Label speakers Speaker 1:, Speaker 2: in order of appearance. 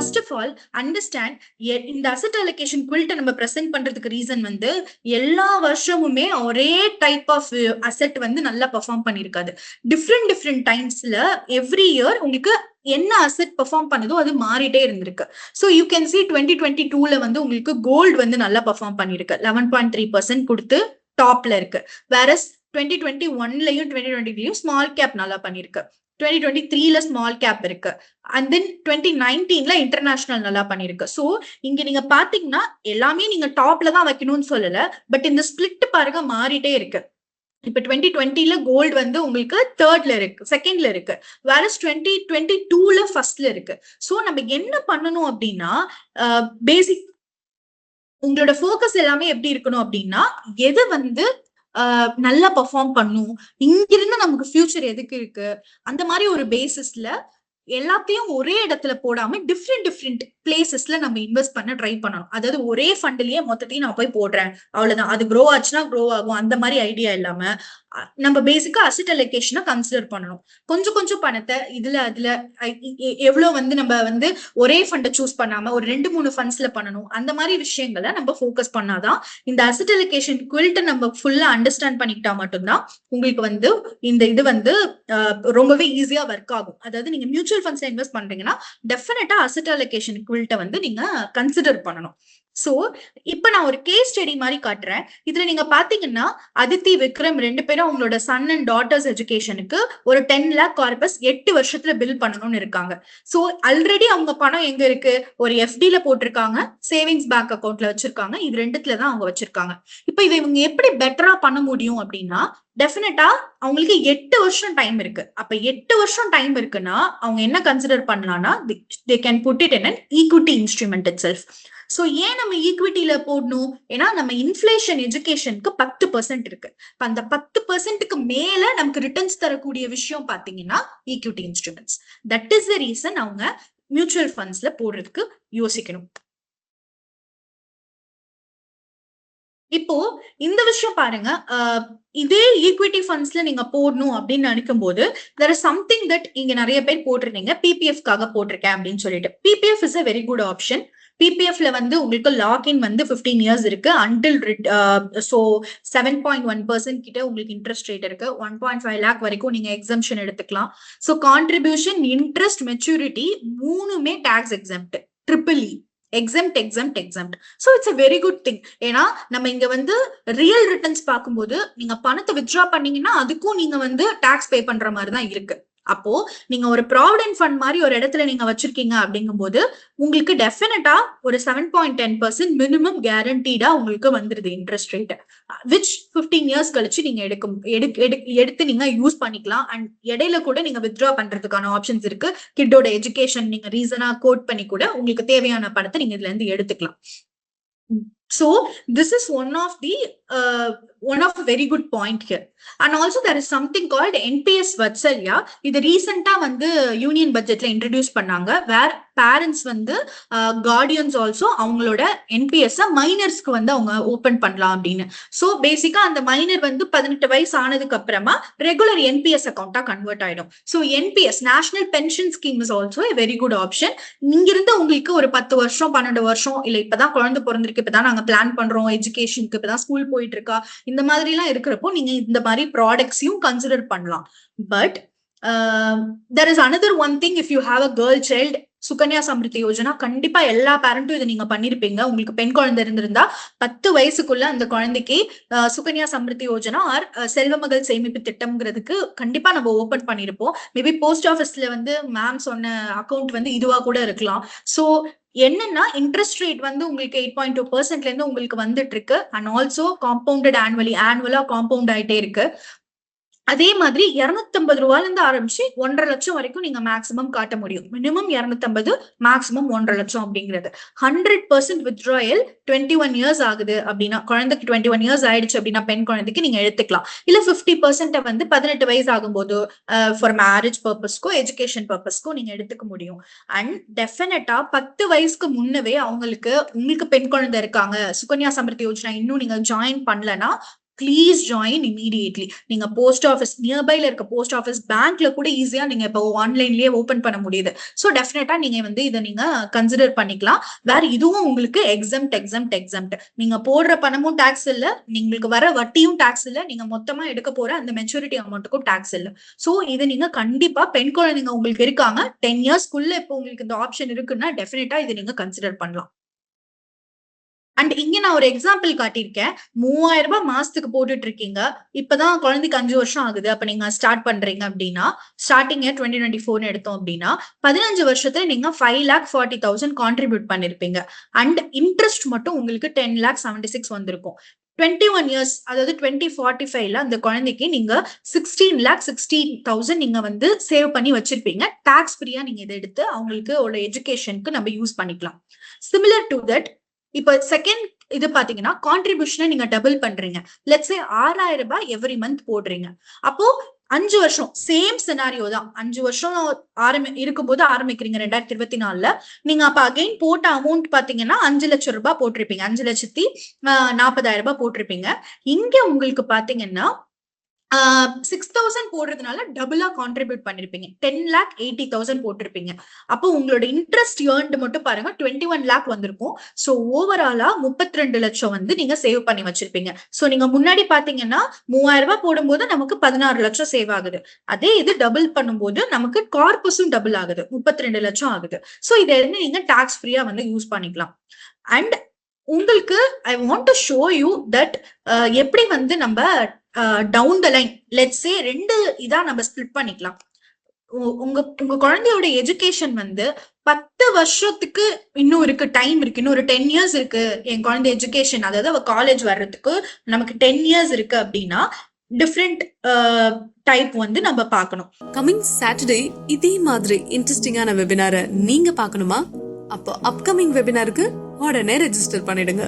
Speaker 1: First of all understand இந்த asset allocation குவில்ட்டை நம்ம present பண்றதுக்கு ரீசன் வந்து எல்லா வருஷமுமே ஒரே டைப் ஆஃப் அசெட் வந்து நல்லா பெர்ஃபார்ம் பண்ணிருக்காது. டிஃப்ரெண்ட் டைம்ஸ்ல எவ்ரி இயர் உங்களுக்கு என்ன அசெட் பெர்ஃபார்ம் பண்ணுதோ அது மாறிட்டே இருந்திருக்கு. ஸோ யூ கேன் சி 2022ல வந்து உங்களுக்கு கோல்டு வந்து நல்லா பெர்ஃபார்ம் பண்ணிருக்கு, 11.3% கொடுத்து டாப்ல இருக்கு. வேறஸ் 2021லயும் 2023லயும் ஸ்மால் கேப் நல்லா பண்ணிருக்கு. 2023ல ஸ்மால் கேப் இருக்கு. அண்ட் தென் 2019ல இன்டர்நேஷனல் நல்லா பண்ணிருக்கு. ஸோ இங்க நீங்க பாத்தீங்கன்னா எல்லாமே நீங்க டாப்ல தான் வைக்கணும்னு சொல்லல, பட் இந்த ஸ்பிளிட் பாருங்க மாறிட்டே இருக்கு. இப்ப 2020ல கோல்டு வந்து உங்களுக்கு தேர்ட்ல இருக்கு, செகண்ட்ல இருக்கு. வேற 2022ல ஃபர்ஸ்ட்ல இருக்கு. சோ நம்ம என்ன பண்ணணும் அப்படின்னா, பேசிக் உங்களோட ஃபோக்கஸ் எல்லாமே எப்படி இருக்கணும் அப்படின்னா, எது வந்து நல்லா பெர்ஃபார்ம் பண்ணும், இங்கிருந்து நமக்கு ஃபியூச்சர் எதுக்கு இருக்கு, அந்த மாதிரி ஒரு பேசிஸ்ல எல்லாத்தையும் ஒரே இடத்துல போடாம டிஃப்ரெண்ட் பிளேசஸ்ல நம்ம இன்வெஸ்ட் பண்ண ட்ரை பண்ணணும். அதாவது ஒரே ஃபண்ட்லயே மொத்தத்தையும் நான் போய் போடுறேன் அவ்வளவுதான், அது க்ரோ ஆச்சுன்னா க்ரோ ஆகும் அந்த மாதிரி ஐடியா இல்லாம நம்ம பேசிக்கா அசெட் அலோகேஷனை கன்சிடர் பண்ணணும். கொஞ்சம் பணத்தை இதுல அதுல எவ்வளவு வந்து நம்ம வந்து ஒரே ஃபண்டை சூஸ் பண்ணாம ஒரு 2-3 ஃபண்ட்ஸ்ல பண்ணணும். அந்த மாதிரி விஷயங்களை நம்ம ஃபோக்கஸ் பண்ணாதான் இந்த அசெட் அலோகேஷன் குவில்ட்டை நம்ம ஃபுல்லா அண்டர்ஸ்டாண்ட் பண்ணிக்கிட்டா மட்டும்தான் உங்களுக்கு வந்து இந்த இது வந்து ரொம்பவே ஈஸியா ஒர்க் ஆகும். அதாவது நீங்க மியூச்சுவல் ஃபண்ட்ஸ்ல இன்வெஸ்ட் பண்றீங்கன்னா டெஃபினட்டா அசெட் அலோகேஷன் குவில்ட்டை வந்து நீங்க கன்சிடர் பண்ணணும். சோ இப்ப நான் ஒரு கேஸ் ஸ்டடி மாதிரி காட்டுறேன். இதுல நீங்க பாத்தீங்கன்னா அதித்தி விக்ரம் 2 பேரும் அவங்களோட சன் அண்ட் டாட்டர்ஸ் எஜுகேஷனுக்கு ஒரு 10 lakh கார்பஸ் 8 வருஷத்துல பில் பண்ணணும்னு இருக்காங்க. சோ ஆல்ரெடி அவங்க பணம் எங்க இருக்கு, ஒரு எஃப்டில போட்டிருக்காங்க, சேவிங்ஸ் பேங்க் அக்கௌண்ட்ல வச்சிருக்காங்க. இது ரெண்டுத்துலதான் அவங்க வச்சிருக்காங்க. இப்ப இதை இவங்க எப்படி பெட்டரா பண்ண முடியும் அப்படின்னா, டெஃபினட்டா அவங்களுக்கு 8 வருஷம் டைம் இருக்கு. அப்ப 8 வருஷம் டைம் இருக்குன்னா அவங்க என்ன கன்சிடர் பண்ணலாம்னா, they can put it in an equity instrument itself. So ஏன் நம்ம ஈக்விட்டியில போடணும், ஏன்னா நம்ம இன்ஃபிளேஷன் எஜுகேஷனுக்கு 10% இருக்கு. அந்த 10%க்கு மேல நமக்கு ரிட்டர்ன்ஸ் தரக்கூடிய விஷயம் பாத்தீங்கன்னா equity instruments. That is the reason அவங்க மியூச்சுவல் ஃபண்ட்ஸ்ல போடுறதுக்கு யோசிக்கணும். இப்போ இந்த விஷயம் பாருங்க, இதே ஈக்விட்டி ஃபண்ட்ஸ்ல நீங்க போடணும் அப்படின்னு நினைக்கும் போது there is something that இங்க நிறைய பேர் போட்டிருந்தீங்க, பிபிஎஃப்காக போட்டிருக்கேன் அப்படின்னு சொல்லிட்டு. PPF is a very good option. பிபிஎஃப்ல வந்து உங்களுக்கு லாக்இன் வந்து 15 years இருக்கு. அன்டில் சோ 7.1% கிட்ட உங்களுக்கு இன்ட்ரெஸ்ட் ரேட் இருக்கு. 1.5 lakh வரைக்கும் நீங்க எக்ஸம்ஷன் எடுத்துக்கலாம். சோ கான்ட்ரிபியூஷன், இன்ட்ரெஸ்ட், மெச்சூரிட்டி மூணுமே tax exempt, triple E exempt. So it's a very good thing. ஏன்னா நம்ம இங்க வந்து ரியல் ரிட்டர்ன்ஸ் பார்க்கும்போது நீங்க பணத்தை வித்ட்ரா பண்ணீங்கன்னா அதுக்கும் நீங்க வந்து டாக்ஸ் பே பண்ற மாதிரி தான் இருக்கு. அப்போ நீங்க ஒரு ப்ராவிடென்ட் ஃபண்ட் மாதிரி ஒரு இடத்துல நீங்க வச்சிருக்கீங்க அப்படிங்கும் போது உங்களுக்கு டெஃபினட்டா ஒரு 7.10% மினிமம் கேரண்டீடா உங்களுக்கு வந்துருது இன்ட்ரெஸ்ட் ரேட், விச் 15 years கழிச்சு நீங்க எடுத்து நீங்க யூஸ் பண்ணிக்கலாம். அண்ட் இடையில கூட நீங்க வித்ட்ரா பண்றதுக்கான ஆப்ஷன்ஸ் இருக்கு. கிட்டோட எஜுகேஷன் நீங்க ரீசனா கோட் பண்ணி கூட உங்களுக்கு தேவையான பணத்தை நீங்க இதுல இருந்து எடுத்துக்கலாம். So this is one of a very good point here. And also there is something called NPS Vatsalya. இது ரீசெண்டா வந்து யூனியன் பட்ஜெட்ல இன்ட்ரடியூஸ் பண்ணாங்க, வேர் பேரண்ட்ஸ் வந்து கார்டியன்ஸ் ஆல்சோ அவங்களோட என்பிஎஸ் மைனர்ஸ்க்கு வந்து அவங்க ஓபன் பண்ணலாம் அப்படின்னு. சோ பேசிக்கா அந்த மைனர் வந்து 18 வயசு ஆனதுக்கு அப்புறமா ரெகுலர் என்பிஎஸ் அக்கௌண்டா கன்வெர்ட் ஆயிடும். So NPS national pension scheme is also a very good option. இங்கிருந்து உங்களுக்கு ஒரு 10 வருஷம் 12 வருஷம் இல்ல இப்பதான் குழந்தை பிறந்திருக்கு, இப்பதான் நாங்க பிளான் பண்றோம் எஜுகேஷனுக்கு, இப்பதான் ஸ்கூல் போயிட்டு இருக்கா, இந்த மாதிரி எல்லாம் இருக்கிறப்போ நீங்க இந்த மாதிரி ப்ராடக்ட்ஸையும் கன்சிடர் பண்ணலாம். But there is another one thing. if you have a girl child, Sukanya Samriddhi Yojana கண்டிப்பா எல்லா பேரண்ட்டும் இதை நீங்க பண்ணிருப்பீங்க. உங்களுக்கு பெண் குழந்தை இருந்திருந்தா 10 வயசுக்குள்ள அந்த குழந்தைக்கு சுகன்யா சம்ருத்தி யோஜனா ஆர் செல்வ மகள் சேமிப்பு திட்டம்ங்கிறதுக்கு கண்டிப்பா நம்ம ஓபன் பண்ணிருப்போம். மேபி போஸ்ட் ஆஃபீஸ்ல வந்து மேம் சொன்ன அக்கௌண்ட் வந்து இதுவா கூட இருக்கலாம். சோ என்னன்னா இன்ட்ரெஸ்ட் ரேட் வந்து உங்களுக்கு 8.2%ல இருந்து உங்களுக்கு வந்துட்டு இருக்கு. அண்ட் ஆல்சோ காம்பவுண்டட் ஆனுவலா காம்பவுண்ட் ஆயிட்டே இருக்கு. அதே மாதிரி 250 ரூபாயில இருந்து ஆரம்பிச்சு 1.5 லட்சம் வரைக்கும் நீங்க மேக்சிமம் காட்ட முடியும். மினிமம் 250, மேக்சிமம் 1.5 லட்சம் அப்படிங்கிறது. 100% வித்ட்ராயல் 21 years ஆகுது அப்படின்னா, குழந்தைக்கு 21 years ஆயிடுச்சு அப்படின்னா பெண் குழந்தைக்கு நீங்க எடுத்துக்கலாம். இல்ல 50% வந்து 18 வயசு ஆகும்போது ஃபார் மேரேஜ் பர்பஸ்க்கோ எஜுகேஷன் பர்பஸ்க்கோ நீங்க எடுத்துக்க முடியும். அண்ட் டெஃபினட்டா 10 வயசுக்கு முன்னவே உங்களுக்கு பெண் குழந்தை இருக்காங்க, சுகன்யா சம்ருத்தி யோஜனா இன்னும் நீங்க ஜாயின் பண்ணலன்னா ப்ளீஸ் ஜாயின் இமீடியட்லி. நீங்க போஸ்ட் ஆஃபீஸ் நியர்பைல இருக்க போஸ்ட் ஆஃபீஸ், பேங்க்ல கூட ஈஸியா நீங்க இப்போ ஆன்லைன்லயே ஓபன் பண்ண முடியுது. ஸோ டெஃபினட்டா நீங்க வந்து இதை நீங்க கன்சிடர் பண்ணிக்கலாம். வேற இதுவும் உங்களுக்கு எக்ஸம்ட். நீங்க போடுற பணமும் டாக்ஸ் இல்ல, உங்களுக்கு வர வட்டியும் டாக்ஸ் இல்ல, நீங்க மொத்தமா எடுக்க போற அந்த மெச்சூரிட்டி அமௌண்ட்டுக்கும் டாக்ஸ் இல்ல. சோ இது நீங்க கண்டிப்பா பெண் குழந்தைங்க உங்களுக்கு இருக்காங்க 10 இயர்ஸ்க்குள்ள இப்போ உங்களுக்கு இந்த ஆப்ஷன் இருக்குன்னா டெஃபினட்டா இதை நீங்க கன்சிடர் பண்ணலாம். அண்ட் இங்க நான் ஒரு எக்ஸாம்பிள் காட்டியிருக்கேன். 3000 ரூபாய் மாசத்துக்கு போட்டுட்டு இருக்கீங்க. இப்பதான் குழந்தைக்கு 5 வருஷம் ஆகுது. அப்ப நீங்க ஸ்டார்ட் பண்றீங்க அப்படின்னா, ஸ்டார்டிங் 2024 எடுத்தோம் அப்படின்னா 15 வருஷத்துல நீங்க 5,40,000 கான்ட்ரிபியூட் பண்ணிருப்பீங்க. அண்ட் இன்ட்ரெஸ்ட் மட்டும் உங்களுக்கு 10,76,000 வந்திருக்கும். 21 இயர்ஸ் அதாவது 2045ல அந்த குழந்தைக்கு நீங்க 16,60,000 நீங்க வந்து சேவ் பண்ணி வச்சிருப்பீங்க. டாக்ஸ் ஃப்ரீயா நீங்க இதை எடுத்து அவங்களுக்கு எஜுகேஷனுக்கு நம்ம யூஸ் பண்ணிக்கலாம். சிமிலர் டு தட் இப்ப செகண்ட் இது பாத்தீங்கன்னா கான்ட்ரிபியூஷனை நீங்க டபுள் பண்றீங்க. லெட்ஸ் சே 6,000 ரூபாய் எவ்ரி மந்த் போடுறீங்க. அப்போ 5 வருஷம் சேம் சினாரியோ தான். 5 வருஷம் இருக்கும்போது ஆரம்பிக்கிறீங்க 2024ல. நீங்க அப்ப அகைன் போட்ட அமௌண்ட் பாத்தீங்கன்னா 5 லட்சம் ரூபாய் போட்டிருப்பீங்க. 5,40,000 ரூபாய் போட்டிருப்பீங்க. இங்க உங்களுக்கு பாத்தீங்கன்னா 6,000 போடுறதுனால டபுளா கான்ட்ரிபியூட் பண்ணிருப்பீங்க. 10,80,000 போட்டிருப்பீங்க. அப்போ உங்களோட இன்ட்ரெஸ்ட் ஏர்ன்டு மட்டும் பாருங்க 21 lakh வந்திருக்கும். சோ ஓவராலா 32 லட்சம் வந்து நீங்க சேவ் பண்ணி வச்சிருப்பீங்க. சோ நீங்க முன்னாடி பாத்தீங்கன்னா 3,000 ரூபாய் போடும்போது நமக்கு 16 லட்சம் சேவ் ஆகுது. அதே இது டபுள் பண்ணும்போது நமக்கு கார்பஸும் டபுள் ஆகுது, 32 லட்சம் ஆகுது. சோ இதை வந்து நீங்க டாக்ஸ் ஃப்ரீயா வந்து யூஸ் பண்ணிக்கலாம். அண்ட் உங்களுக்கு I want to show you that எப்படி வந்து நம்ம down the line let's say 2 இதா நம்ம ஸ்பிளிட் பண்ணிக்கலாம். உங்க குழந்தையோட எஜுகேஷன் வந்து 10 வருஷத்துக்கு இன்னும் இருக்கு, டைம் இருக்கு, இன்னும் ஒரு 10 இயர்ஸ் இருக்கு என் குழந்தை எஜுகேஷன், அதாவது அவ காலேஜ் வர்றதுக்கு நமக்கு 10 இயர்ஸ் இருக்கு அப்படின்னா டிஃப்ரெண்ட் டைப் வந்து நம்ம பார்க்கணும்.
Speaker 2: கமிங் சாட்டர்டே இதே மாதிரி இன்ட்ரெஸ்டிங்கான வெபினாரை நீங்க பார்க்கணுமா? அப்போ அப்கமிங் வெபினாருக்கு உடனே ரெஜிஸ்டர் பண்ணிடுங்க.